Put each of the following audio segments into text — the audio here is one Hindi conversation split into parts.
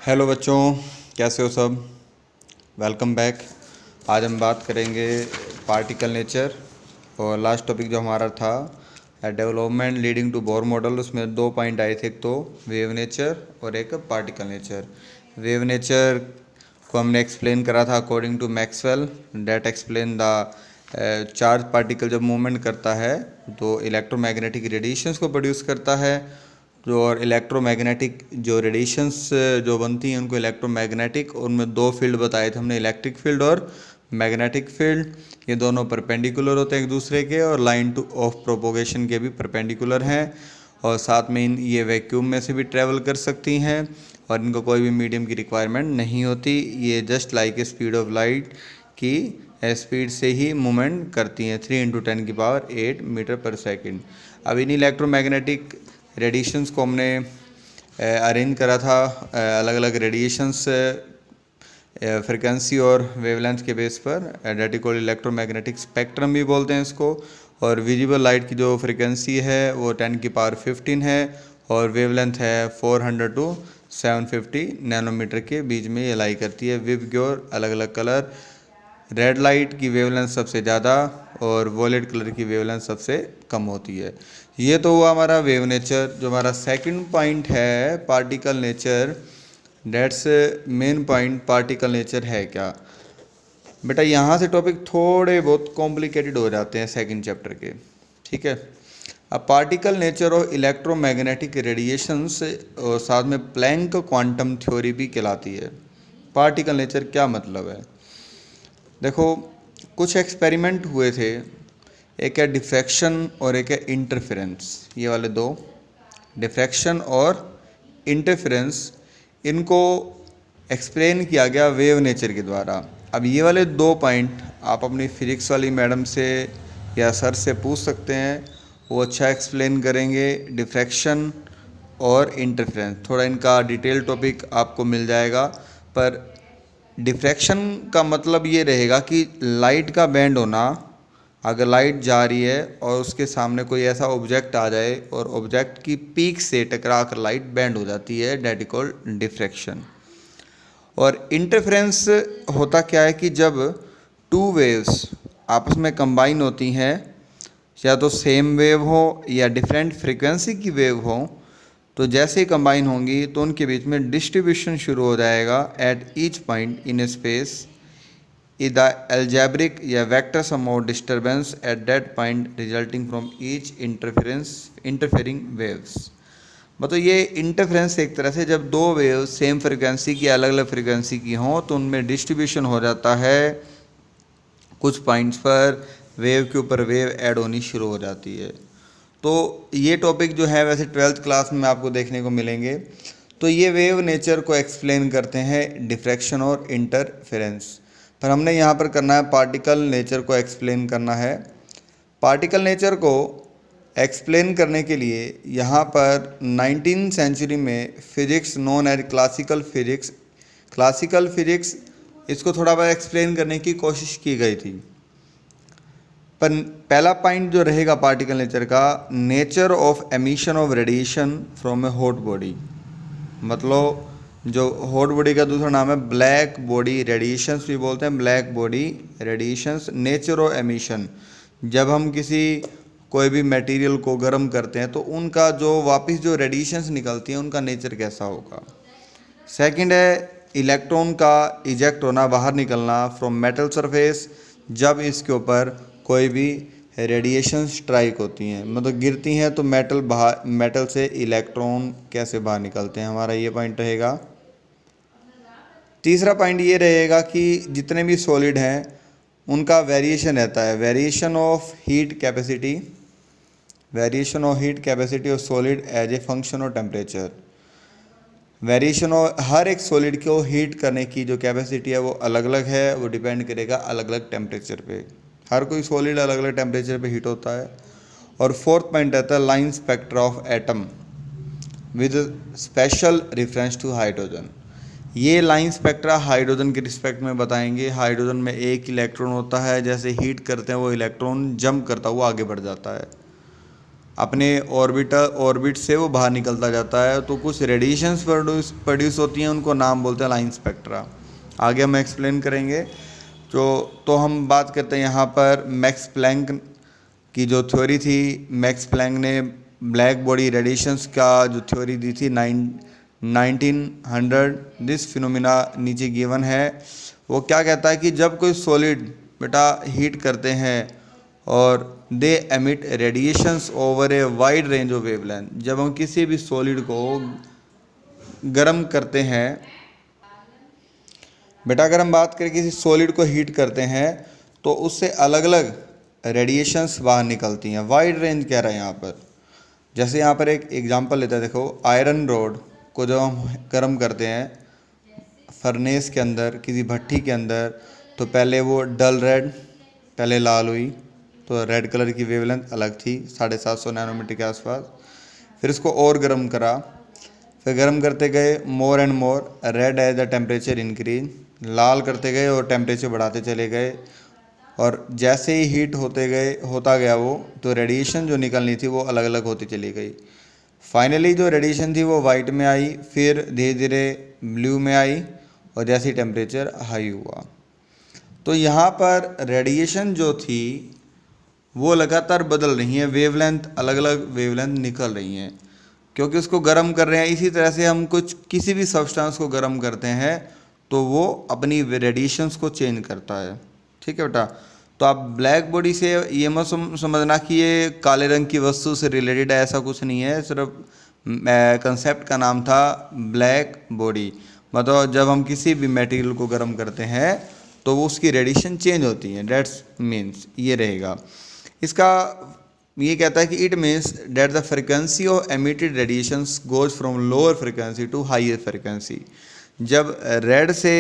हेलो बच्चों, कैसे हो सब। Welcome back. आज हम बात करेंगे पार्टिकल नेचर। और लास्ट टॉपिक जो हमारा था development leading to Bohr model, उसमें 2 पॉइंट आए थे। एक तो वेव नेचर और एक पार्टिकल नेचर। वेव नेचर को हमने एक्सप्लेन करा था according to Maxwell, that explain the charge particle जब मूवमेंट करता है तो इलेक्ट्रोमैग्नेटिक रेडिएशंस को प्रोड्यूस करता है। जो और इलेक्ट्रोमैग्नेटिक जो रेडिएशंस जो बनती हैं उनको इलेक्ट्रोमैग्नेटिक, उनमें 2 फील्ड बताए थे हमने, इलेक्ट्रिक फील्ड और मैग्नेटिक फील्ड। ये दोनों परपेंडिकुलर होते हैं एक दूसरे के और लाइन टू ऑफ प्रोपोगेशन के भी परपेंडिकुलर हैं। और साथ में ये वैक्यूम में से भी ट्रैवल कर सकती हैं और इनको कोई भी मीडियम की रिक्वायरमेंट नहीं होती। ये just like speed of light की स्पीड से ही मूवमेंट करती हैं, 3 × 10⁸ मीटर पर सेकेंड। अब इन इलेक्ट्रोमैग्नेटिक रेडिएशंस को हमने अरेंज करा था अलग अलग रेडिएशंस फ्रिक्वेंसी और वेवलेंथ के बेस पर, डेटिकल इलेक्ट्रोमैग्नेटिक स्पेक्ट्रम भी बोलते हैं इसको। और विजिबल लाइट की जो फ्रिक्वेंसी है वो 10⁻15 है और वेवलेंथ है 400 to 750 नैनोमीटर के बीच में ये लाई करती है। विव की और अलग अलग कलर, रेड लाइट की वेवलेंथ सबसे ज़्यादा और वॉलेट कलर की वेवलेंथ सबसे कम होती है। ये तो हुआ हमारा वेव नेचर। जो हमारा सेकंड पॉइंट है particle nature, that's main point. Particle nature है क्या बेटा, यहाँ से टॉपिक थोड़े बहुत कॉम्प्लिकेटेड हो जाते हैं सेकंड चैप्टर के, ठीक है। अब पार्टिकल नेचर और इलेक्ट्रोमैग्नेटिक रेडिएशंस और साथ में प्लैंक क्वांटम थ्योरी भी कहलाती है। पार्टिकल नेचर क्या मतलब है, देखो कुछ एक्सपेरिमेंट हुए थे, एक है डिफ्रैक्शन और एक है इंटरफेरेंस। ये वाले दो, डिफ्रैक्शन और इंटरफेरेंस, इनको एक्सप्लेन किया गया वेव नेचर के द्वारा। अब ये वाले 2 पॉइंट आप अपनी फिजिक्स वाली मैडम से या सर से पूछ सकते हैं, वो अच्छा एक्सप्लेन करेंगे डिफ्रैक्शन और इंटरफेरेंस। थोड़ा इनका डिटेल टॉपिक आपको मिल जाएगा, पर डिफ्रैक्शन का मतलब ये रहेगा कि लाइट का बैंड होना। अगर लाइट जा रही है और उसके सामने कोई ऐसा ऑब्जेक्ट आ जाए और ऑब्जेक्ट की पीक से टकरा कर लाइट बैंड हो जाती है, डेट इज कॉल्ड डिफ्रैक्शन। और इंटरफेरेंस होता क्या है कि जब 2 वेव्स आपस में कंबाइन होती हैं, या तो सेम वेव हो या डिफरेंट फ्रीक्वेंसी की वेव हो, तो जैसे ही कंबाइन होंगी तो उनके बीच में डिस्ट्रीब्यूशन शुरू हो जाएगा at each point in space is the algebraic या vector sum of disturbance at that point resulting from each interfering waves. मतलब ये इंटरफेरेंस एक तरह से जब 2 वेव सेम फ्रिक्वेंसी की अलग अलग फ्रिक्वेंसी की हों तो उनमें डिस्ट्रीब्यूशन हो जाता है, कुछ पॉइंट्स पर वेव के ऊपर वेव ऐड होनी शुरू हो जाती है। तो ये टॉपिक जो है वैसे 12th क्लास में आपको देखने को मिलेंगे। तो ये वेव नेचर को एक्सप्लेन करते हैं डिफ्रैक्शन और इंटरफेरेंस, पर हमने यहाँ पर करना है पार्टिकल नेचर को एक्सप्लेन करना है। पार्टिकल नेचर को एक्सप्लेन करने के लिए यहाँ पर 19th सेंचुरी में physics known as classical physics इसको थोड़ा बहुत एक्सप्लेन करने की कोशिश की गई थी। पर पहला पॉइंट जो रहेगा पार्टिकल नेचर का, nature of emission of radiation from A hot body. मतलब जो हॉट बॉडी का दूसरा नाम है ब्लैक बॉडी रेडिएशंस भी बोलते हैं, black body radiations. Nature of emission, जब हम किसी कोई भी मटेरियल को गर्म करते हैं तो उनका जो वापस जो रेडिएशंस निकलती हैं उनका नेचर कैसा होगा। सेकंड है इलेक्ट्रॉन का इजेक्ट होना, बाहर निकलना फ्रॉम मेटल सरफेस, जब इसके ऊपर कोई भी रेडिएशन स्ट्राइक होती हैं, मतलब गिरती हैं तो मेटल से इलेक्ट्रॉन कैसे बाहर निकलते हैं, हमारा ये पॉइंट रहेगा। तीसरा पॉइंट ये रहेगा कि जितने भी सॉलिड हैं उनका वेरिएशन रहता है, variation of heat capacity of solid as a function of temperature. Variation of हर एक सॉलिड को हीट करने की जो कैपेसिटी है वो अलग अलग है, वो डिपेंड करेगा अलग अलग टेम्परेचर पे। हर कोई सॉलिड अलग अलग टेम्परेचर पे हीट होता है। और फोर्थ पॉइंट रहता है line spectra of atom with special reference to hydrogen. ये लाइन स्पेक्ट्रा हाइड्रोजन के रिस्पेक्ट में बताएंगे। हाइड्रोजन में एक इलेक्ट्रॉन होता है, जैसे हीट करते हैं वो इलेक्ट्रॉन जंप करता हुआ आगे बढ़ जाता है। अपने ऑर्बिट से वो बाहर निकलता जाता है। तो कुछ रेडिएशंस प्रोड्यूस होती हैं, उनको नाम बोलते हैं लाइन स्पेक्ट्रा। आगे हम एक्सप्लेन करेंगे। तो हम बात करते हैं यहाँ पर मैक्स प्लैंक की जो थ्योरी थी। मैक्स प्लैंक ने ब्लैक बॉडी रेडिएशंस का जो थ्योरी दी थी 1900। दिस फिनोमिना नीचे गिवन है। वो क्या कहता है कि जब कोई सॉलिड बेटा हीट करते हैं और दे emit radiations over a wide range of wavelength. जब हम किसी भी सॉलिड को गर्म करते हैं बेटा, अगर हम बात करें किसी सॉलिड को हीट करते हैं तो उससे अलग अलग रेडिएशंस बाहर निकलती हैं। वाइड रेंज कह रहे हैं यहाँ पर। जैसे यहाँ पर एक एग्जांपल लेते हैं, देखो आयरन रॉड को जब हम गर्म करते हैं फर्नेस के अंदर, किसी भट्टी के अंदर, तो पहले वो डल रेड, पहले लाल हुई, तो रेड कलर की वेवलेंथ अलग थी 750 नैनोमीटर के आसपास। फिर इसको और गर्म करा, फिर गर्म करते गए more and more, red as the temperature increase, लाल करते गए और टेम्परेचर बढ़ाते चले गए। और जैसे ही हीट होता गया वो, तो रेडिएशन जो निकलनी थी वो अलग अलग होती चली गई। फाइनली जो रेडिएशन थी वो वाइट में आई, फिर धीरे धीरे ब्लू में आई, और जैसे ही टेम्परेचर हाई हुआ। तो यहाँ पर रेडिएशन जो थी वो लगातार बदल रही हैं, वेवलेंथ अलग अलग वेवलेंथ निकल रही हैं, क्योंकि उसको गर्म कर रहे हैं। इसी तरह से हम किसी भी सब्सटेंस को गर्म करते हैं तो वो अपनी रेडिएशंस को चेंज करता है। ठीक है बेटा। तो आप ब्लैक बॉडी से ये मत समझना कि ये काले रंग की वस्तु से रिलेटेड है, ऐसा कुछ नहीं है। सिर्फ कंसेप्ट का नाम था ब्लैक बॉडी। मतलब जब हम किसी भी मटेरियल को गर्म करते हैं तो वो उसकी रेडिएशन चेंज होती है, डेट्स मीन्स ये रहेगा। इसका ये कहता है कि it means that the frequency of emitted radiations goes from lower frequency to higher frequency. जब रेड से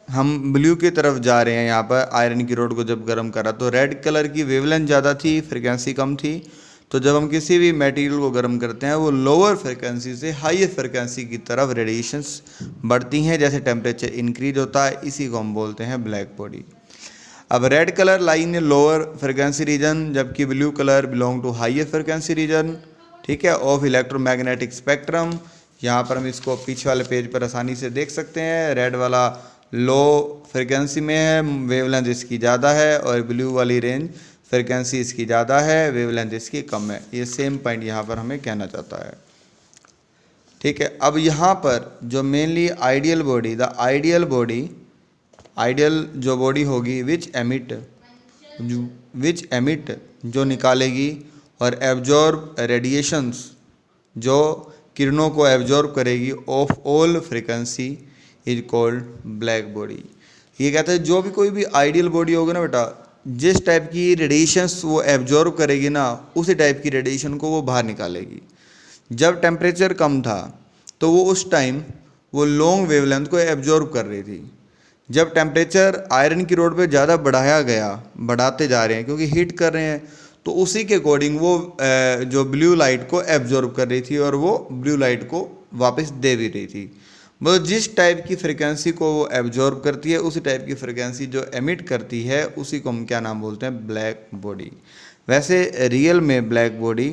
हम ब्लू की तरफ जा रहे हैं, यहाँ पर आयरन की रॉड को जब गर्म करा तो रेड कलर की वेवलेंथ ज़्यादा थी, फ्रिक्वेंसी कम थी। तो जब हम किसी भी मटेरियल को गर्म करते हैं वो लोअर फ्रिक्वेंसी से हायर फ्रिक्वेंसी की तरफ रेडिएशंस बढ़ती हैं, जैसे टेम्परेचर इंक्रीज होता है। इसी को हम बोलते हैं ब्लैक बॉडी। अब red colour line in lower frequency region, जबकि blue colour belong to higher frequency region. ठीक है, ऑफ इलेक्ट्रोमैग्नेटिक स्पेक्ट्रम। यहाँ पर हम इसको पीछे वाले पेज पर आसानी से देख सकते हैं। रेड वाला लो फ्रिक्वेंसी में है, वेवलेंथ इसकी ज़्यादा है, और ब्लू वाली रेंज फ्रिक्वेंसी इसकी ज़्यादा है, वेवलेंथ इसकी कम है। ये सेम पॉइंट यहाँ पर हमें कहना चाहता है। ठीक है। अब यहाँ पर जो mainly ideal body, the ideal body, ideal जो बॉडी होगी विच एमिट जो निकालेगी और एब्जॉर्ब रेडिएशंस जो किरणों को एब्जॉर्ब करेगी of all frequency is called black body. ये कहता है जो भी कोई भी आइडियल बॉडी होगी ना बेटा, जिस टाइप की रेडिएशंस वो एब्जॉर्ब करेगी ना, उसी टाइप की रेडिएशन को वो बाहर निकालेगी। जब टेम्परेचर कम था तो वो उस टाइम वो लॉन्ग वेवलेंथ को एब्जॉर्ब कर रही थी। जब टेम्परेचर आयरन की रॉड पे ज़्यादा बढ़ाया गया, बढ़ाते जा रहे हैं क्योंकि हीट कर रहे हैं, तो उसी के अकॉर्डिंग वो जो ब्लू लाइट को एब्जॉर्ब कर रही थी और वो ब्लू लाइट को वापस दे भी रही थी। मतलब जिस टाइप की फ्रिक्वेंसी को वो एब्जॉर्ब करती है, उसी टाइप की फ्रिक्वेंसी जो एमिट करती है, उसी को हम क्या नाम बोलते हैं, ब्लैक बॉडी। वैसे रियल में ब्लैक बॉडी,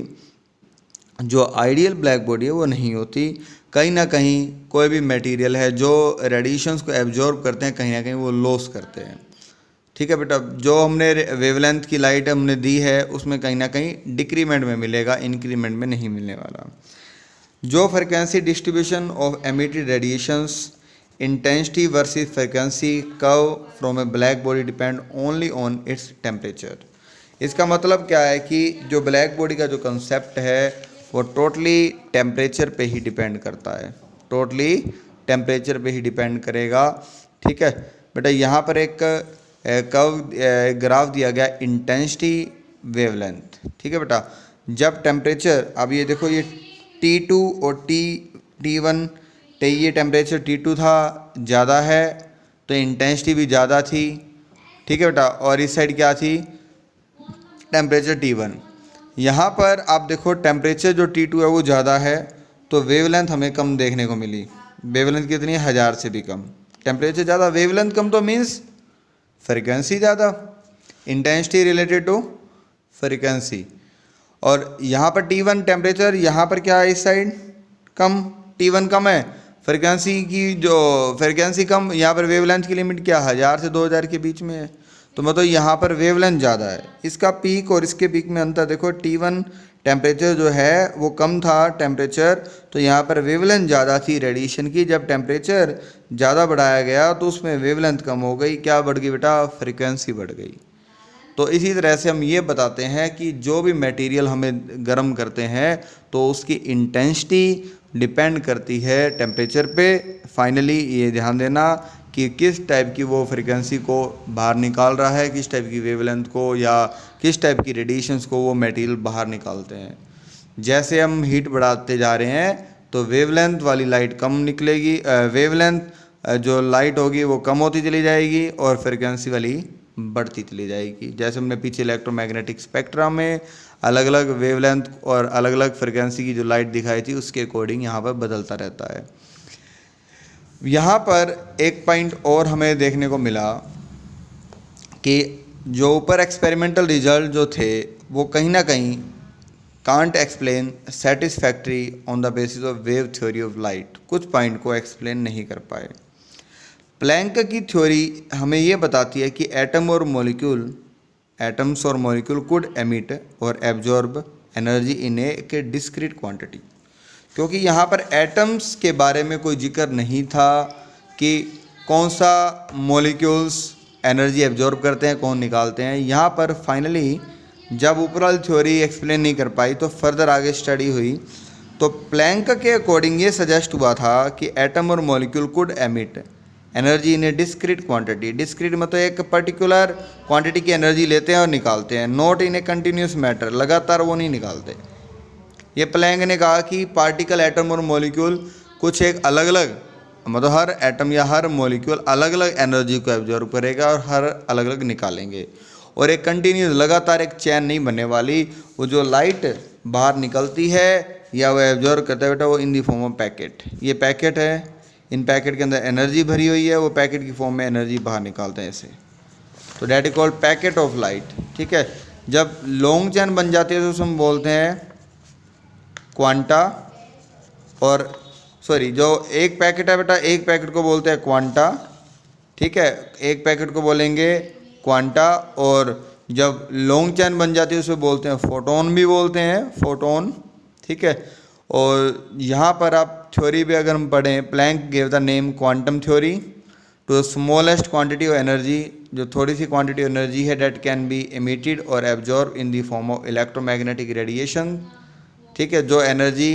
जो आइडियल ब्लैक बॉडी है वो नहीं होती। कहीं ना कहीं कोई भी मटेरियल है जो रेडिएशंस को एब्जॉर्ब करते हैं, कहीं ना कहीं वो लॉस करते हैं। ठीक है बेटा। जो हमने वेवलेंथ की लाइट हमने दी है उसमें कहीं ना कहीं डिक्रीमेंट में मिलेगा, इंक्रीमेंट में नहीं मिलने वाला। जो frequency distribution of emitted radiations intensity versus frequency curve from A black body depend only on its temperature. इसका मतलब क्या है कि जो ब्लैक बॉडी का जो कंसेप्ट है वो टोटली टेम्परेचर पे ही डिपेंड करता है, टोटली टेम्परेचर पे ही डिपेंड करेगा। ठीक है बेटा। यहाँ पर एक कर्व ग्राफ दिया गया इंटेंसिटी वेवलेंथ। ठीक है बेटा। जब टेम्परेचर, अब ये देखो, ये T2 और T1, ये टेम्परेचर T2 था, ज़्यादा है तो इंटेंसिटी भी ज़्यादा थी। ठीक है बेटा। और इस साइड क्या थी, टेम्परेचर T1। यहाँ पर आप देखो टेम्परेचर जो T2 है वो ज़्यादा है तो वेवलेंथ हमें कम देखने को मिली। वेवलेंथ कितनी है, 1000 से भी कम। टेम्परेचर ज़्यादा, वेवलेंथ कम, तो मीन्स फ्रिक्वेंसी ज़्यादा, इंटेंसिटी रिलेटेड टू फ्रिक्वेंसी। और यहाँ पर T1 टेम्परेचर, यहाँ पर क्या है इस साइड कम, T1 कम है, फ्रिक्वेंसी की जो फ्रिक्वेंसी कम, यहाँ पर वेवलेंथ की लिमिट क्या 1000 से 2000 के बीच में है, तो मतलब यहाँ पर वेवलेंथ ज़्यादा है। इसका पीक और इसके पीक में अंतर देखो, T1 टेम्परेचर जो है वो कम था टेम्परेचर, तो यहाँ पर वेवलेंथ ज़्यादा थी रेडिएशन की। जब टेम्परेचर ज़्यादा बढ़ाया गया तो उसमें वेवलेंथ कम हो गई, क्या बढ़ गई बेटा, फ्रिक्वेंसी बढ़ गई। तो इसी तरह से हम ये बताते हैं कि जो भी मटेरियल हमें गर्म करते हैं तो उसकी इंटेंसिटी डिपेंड करती है टेम्परेचर पे। फाइनली ये ध्यान देना कि किस टाइप की वो फ्रिक्वेंसी को बाहर निकाल रहा है, किस टाइप की वेवलेंथ को या किस टाइप की रेडिएशंस को वो मटेरियल बाहर निकालते हैं। जैसे हम हीट बढ़ाते जा रहे हैं तो वेवलेंथ वाली लाइट कम निकलेगी, वेवलेंथ जो लाइट होगी वो कम होती चली जाएगी और फ्रिक्वेंसी वाली बढ़ती चली जाएगी। जैसे हमने पीछे इलेक्ट्रोमैग्नेटिक स्पेक्ट्रम में अलग अलग वेवलेंथ और अलग अलग फ्रिक्वेंसी की जो लाइट दिखाई थी उसके अकॉर्डिंग यहाँ पर बदलता रहता है। यहाँ पर एक पॉइंट और हमें देखने को मिला कि जो ऊपर एक्सपेरिमेंटल रिजल्ट जो थे वो कहीं ना कहीं can't explain satisfactory on the basis of wave theory of light, कुछ पॉइंट को एक्सप्लेन नहीं कर पाए। प्लैंक की थ्योरी हमें ये बताती है कि एटम्स और मॉलिक्यूल कुड एमिट और absorb energy in A discrete quantity, क्योंकि यहाँ पर एटम्स के बारे में कोई जिक्र नहीं था कि कौन सा मॉलिक्यूल्स एनर्जी एब्जॉर्ब करते हैं, कौन निकालते हैं। यहाँ पर फाइनली जब ऊपर थ्योरी एक्सप्लेन नहीं कर पाई तो फर्दर आगे स्टडी हुई तो प्लैंक के अकॉर्डिंग ये सजेस्ट हुआ था कि एटम और molecule could emit energy in A discrete quantity. Discrete मतलब एक पर्टिकुलर क्वांटिटी की एनर्जी लेते हैं और निकालते हैं, not in a continuous matter, लगातार वो नहीं निकालते। ये प्लैंक ने कहा कि पार्टिकल, एटम और मॉलिक्यूल कुछ एक अलग अलग, मतलब हर एटम या हर मॉलिक्यूल अलग अलग एनर्जी को एब्जॉर्व करेगा और हर अलग अलग निकालेंगे, और एक कंटिन्यूस लगातार एक चैन नहीं बनने वाली। वो जो लाइट बाहर निकलती है या वो एब्जॉर्व करता है बेटा, वो इन दी फॉर्म ऑफ पैकेट, ये पैकेट है, इन पैकेट के अंदर एनर्जी भरी हुई है, वो पैकेट की फॉर्म में एनर्जी बाहर निकालते हैं ऐसे, तो that is called packet of light. ठीक है, जब लॉन्ग चैन बन जाती है तो उसमें बोलते हैं क्वांटा, और सॉरी जो एक पैकेट है बेटा, एक पैकेट को बोलते हैं क्वांटा। ठीक है, एक पैकेट को बोलेंगे क्वांटा, और जब लॉन्ग चैन बन जाती है उसे बोलते हैं फोटोन, भी बोलते हैं फोटोन। ठीक है, और यहाँ पर आप थ्योरी पे अगर हम पढ़ें, Planck gave the name quantum theory to smallest quantity of energy, जो थोड़ी सी क्वांटिटी ऑफ एनर्जी है डेट कैन बी एमिटेड और absorb in the form of electromagnetic radiation. ठीक है, जो एनर्जी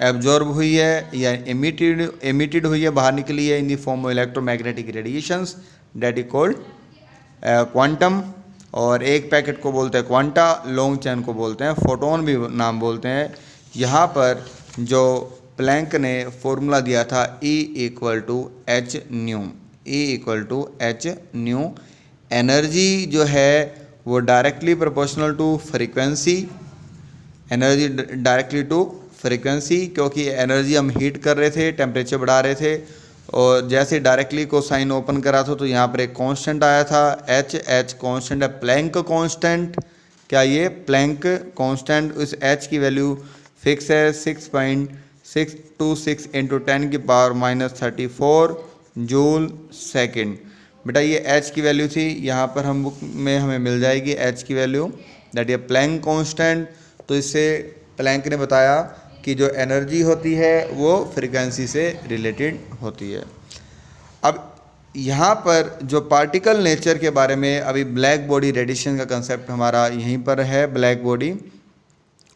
एब्जॉर्ब हुई है या एमिटेड हुई है, बाहर निकली है in the form of electromagnetic radiations, that is called quantum. और एक पैकेट को बोलते हैं क्वांटा, लॉन्ग चैन को बोलते हैं फोटोन भी नाम बोलते हैं। यहाँ पर जो प्लैंक ने फॉर्मूला दिया था E = h nu, E = h nu, energy जो है वो directly proportional to frequency, energy directly to frequency, क्योंकि एनर्जी हम हीट कर रहे थे, टेम्परेचर बढ़ा रहे थे, और जैसे डायरेक्टली को साइन ओपन करा था तो यहाँ पर एक कांस्टेंट आया था H कांस्टेंट है, प्लैंक कांस्टेंट। क्या ये प्लैंक कांस्टेंट, उस H की वैल्यू फिक्स है 6.626 × 10⁻³ जूल सेकेंड। बेटा ये H की वैल्यू थी, यहाँ पर हम बुक में हमें मिल जाएगी H की वैल्यू, दैट ये प्लैंक कांस्टेंट। तो इससे प्लैंक ने बताया कि जो एनर्जी होती है वो फ्रीक्वेंसी से रिलेटेड होती है। अब यहाँ पर जो पार्टिकल नेचर के बारे में, अभी ब्लैक बॉडी रेडिएशन का कंसेप्ट हमारा यहीं पर है, ब्लैक बॉडी।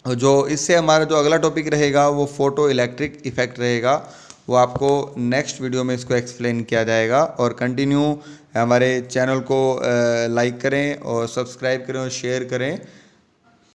जो इससे हमारा जो अगला टॉपिक रहेगा वो फोटो इलेक्ट्रिक इफेक्ट रहेगा, वो आपको नेक्स्ट वीडियो में इसको एक्सप्लेन किया जाएगा। और कंटिन्यू हमारे चैनल को लाइक करें और सब्सक्राइब करें और शेयर करें।